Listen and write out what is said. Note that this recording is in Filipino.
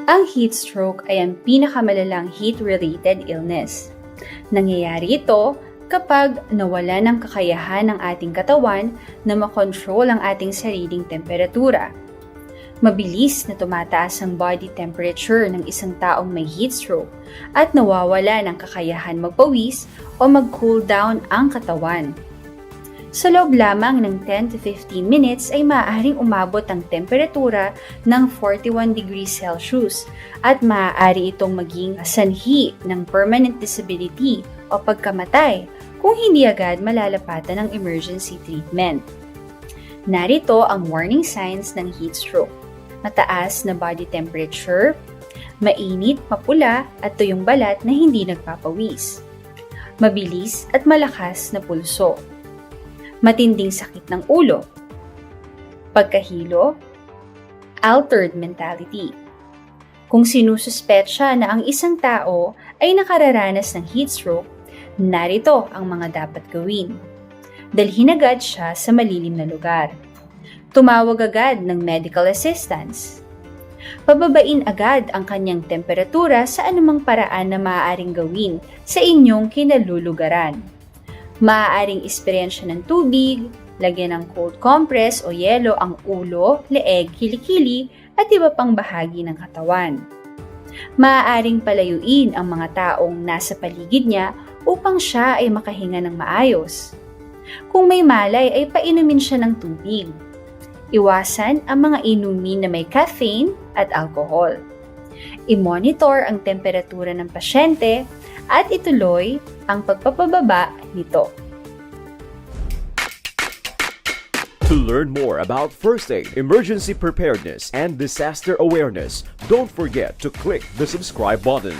Ang heat stroke ay ang pinakamalalang heat-related illness. Nangyayari ito kapag nawala ng kakayahan ng ating katawan na makontrol ang ating sariling temperatura. Mabilis na tumataas ang body temperature ng isang taong may heat stroke at nawawala ng kakayahan magpawis o mag-cool down ang katawan. Sa loob lamang ng 10 to 15 minutes ay maaaring umabot ang temperatura ng 41 degrees Celsius at maaari itong maging sanhi ng permanent disability o pagkamatay kung hindi agad malalapatan ng emergency treatment. Narito ang warning signs ng heat stroke: mataas na body temperature, mainit, mapula at tuyong balat na hindi nagpapawis, mabilis at malakas na pulso, matinding sakit ng ulo, pagkahilo, altered mentality. Kung sinususpetsa na ang isang tao ay nakararanas ng heat stroke, narito ang mga dapat gawin. Dalhin agad siya sa malilim na lugar. Tumawag agad ng medical assistance. Pababain agad ang kanyang temperatura sa anumang paraan na maaaring gawin sa inyong kinalulugaran. Maaaring isprensya ng tubig, lagyan ng cold compress o yelo ang ulo, leeg, kilikili at iba pang bahagi ng katawan. Maaaring palayuin ang mga taong nasa paligid niya upang siya ay makahinga ng maayos. Kung may malay ay painumin siya ng tubig. Iwasan ang mga inumin na may caffeine at alcohol. I-monitor ang temperatura ng pasyente at ituloy ang pagpapababa nito. To learn more about first aid, emergency preparedness, and disaster awareness, don't forget to click the subscribe button.